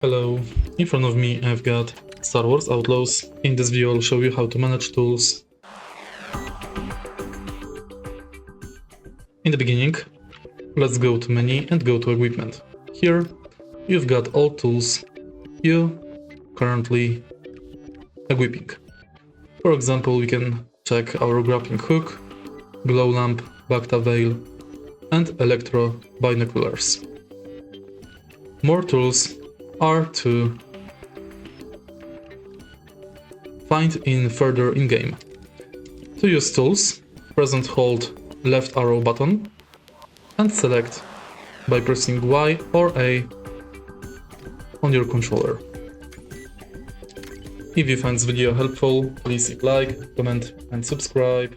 Hello, in front of me I've got Star Wars Outlaws. In this video I'll show you how to manage tools. In the beginning, let's go to menu and go to equipment. Here you've got all tools you currently equipping. For example, we can check our grappling hook, glow lamp, Bacta veil and electro binoculars. More tools are to find in further in-game. To use tools, press and hold left arrow button and select by pressing Y or A on your controller. If you find this video helpful, please hit like, comment and subscribe.